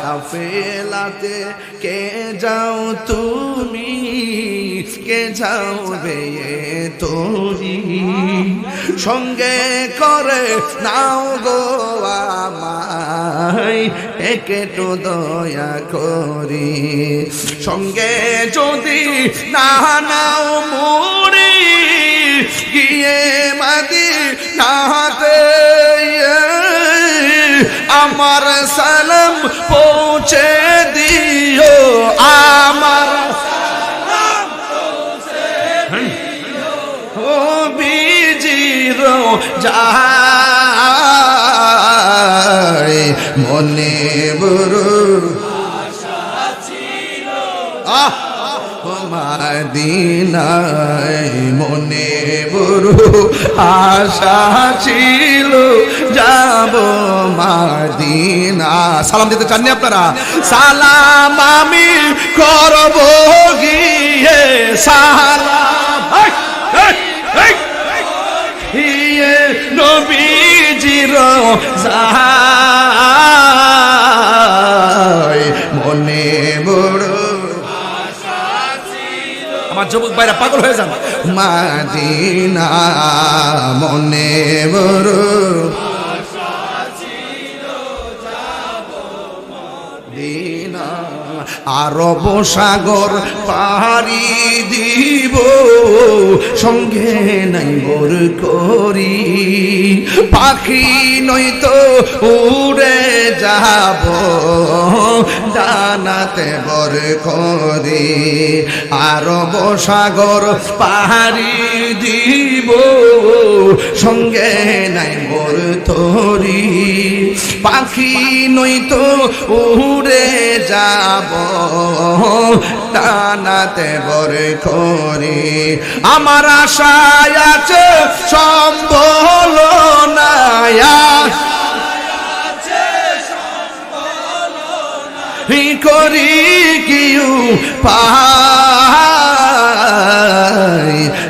কাফেলাতে কে যাও তুমি, কে যাও বে তোরি, সঙ্গে করে নাও গো আমায় একটু দয়া করি, সঙ্গে যদি না নাও মুড়ি গিয়ে মদিনাতে আমার সালাম পৌঁছে দিও, আমার সালাম পৌঁছে দিও, ও বিজির যায় মনে বড় আশা ছিল, মদিনায় মনে বড় আশা ছিল যাব মদিনা। সালাম দিতে চাননি আপনারা? সালাম আমি করব গিয়ে, সালাম গিয়ে নবীজির যায় মনে বড়। আমার যুবক ভাইরা পাগল হয়ে যান। মদিনা মনে বড় মদিনা, আরব সাগর পাড়ি দিব সঙ্গে নাই বর করি, পাখি নয়তো উড়ে যাব ডানাতে বর করি, আরব সাগর পাড়ি দিব সঙ্গে নাই বর তরি, পাখি নয়তো উড়ে যাব ডানাতে বর করি, আমার আশায় আছে সম্বল না, করি কিউ পাই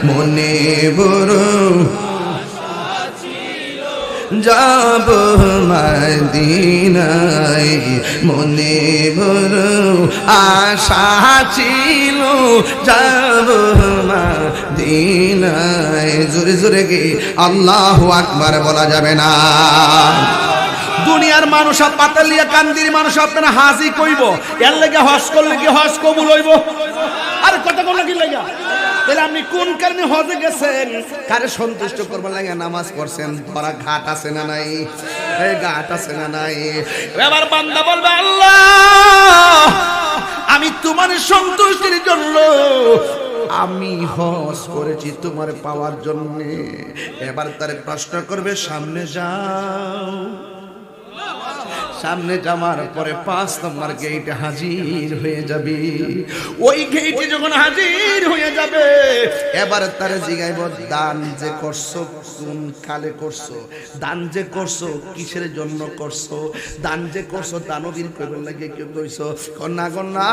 মনে বড় যাব মদিনায়, মনে বড় আশা ছিল যাব মদিনায়। জোরে জোরে কি আল্লাহু আকবার বলা যাবে না? দুনিয়ার মানুষ পাতালিয়া কান্দির মানুষ আপনারা হাজি কইব, এর লাগে হজ করলে কি হজ কবুল হইব? আর কথা বললে কি লাগা? তাহলে আপনি কোন কারণে হজে গেছেন? কারে সন্তুষ্ট করবার লাগে নামাজ পড়ছেন? ধরা ঘাট আছে না নাই? এই ঘাট আছে না নাই? এবার বান্দা বলবে আল্লাহ আমি তোমার সন্তুষ্টির জন্য আমি হজ করেছি তোমার পাওয়ার জন্য। এবার তারে প্রশ্ন করবে সামনে যাও, সামনে যাওয়ার পরে 5 নম্বর গেটে হাজির হয়ে যাবে। ওই গেটে যখন হাজির হয়ে যাবে এবার তারে জিগাইব দান যে করছো কোন কালে করছো, দান যে করছো কিসের জন্য করছো, দান যে করছো দানবীর কইবার লাগে কেউ কইছো কন্যা কন্যা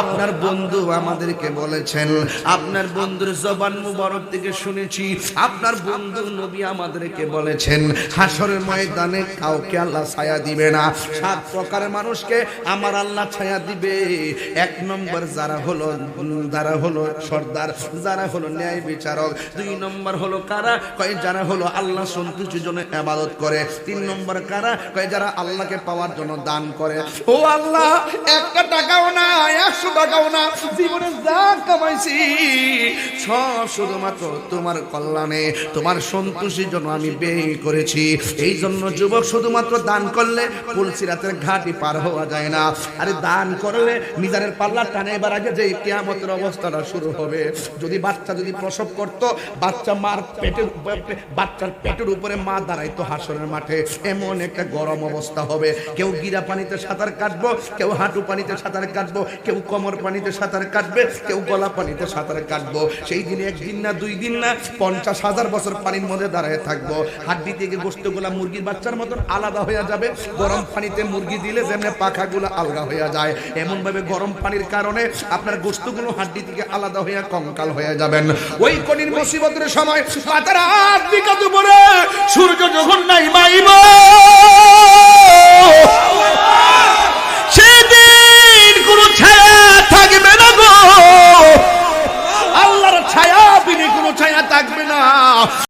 আপনার বন্ধু আমাদেরকে বলেছেন, আপনার বন্ধুর জবান মুবারক থেকে শুনেছি আপনার বন্ধু নবী আমাদেরকে বলেছেন হাসরের ময়দানে কাউকে আল্লাহ ছায়া দিবে না। 7 প্রকারের মানুষকে আমার আল্লাহ ছায়া দিবে। 1 নম্বর যারা হলো সর্দার, যারা হলো ন্যায় বিচারক। 2 নম্বর হলো কারা? কয় যারা হলো আল্লাহ সন্তুষ্টির জন্য ইবাদত করে। 3 নম্বর কারা? কয় যারা আল্লাহকে পাওয়ার জন্য দান করে। ও আল্লাহ 1 টাকাও না 100 টাকাও না জীবনে যা কামাইছি সব শুধুমাত্র তোমার কল্যাণে তোমার সন্তুষ্টির জন্য আমি ব্যয় করেছি। এই জন্য যুবক শুধুমাত্র দান করলে পুলসিরাতের ঘাটি পার হওয়া যায় না। আরে দান করলে মিজানের পাল্লা টানে এবার আগে যে কিয়ামতের অবস্থাটা শুরু হবে। যদি বাচ্চা যদি প্রসব করত, বাচ্চার পেটের উপরে মা দাঁড়াইতো হাসরের মাঠে, এমন একটা গরম অবস্থা হবে। কেউ গিরা পানিতে সাঁতার কাটবো, কেউ হাঁটু পানিতে সাঁতার কাটবো, কেউ কোমর পানিতে সাঁতার কাটবে, কেউ গলা পানিতে সাঁতার কাটবো। সেই দিনে 1 দিন না 2 দিন না 50,000 বছর পানির মধ্যে দাঁড়ায় থাকবো। হাড্ডি থেকে গোশতগুলা মুরগির বাচ্চার মতন আলাদা হয়ে যাবে। গরম পানিতে মুরগি দিলে যেমন পাখাগুলো আলগা হয়ে যায়, এমন ভাবে গরম পানির কারণে আপনার গোশতগুলো হাড্ডি থেকে আলাদা হয়ে কঙ্কাল হয়ে যাবেন। ওই কঠিন মুসিবতের সময় মাথার হাত দিকে দুপুরে সূর্য যখন নাই মাইব কোনো ছায়া থাকবে না।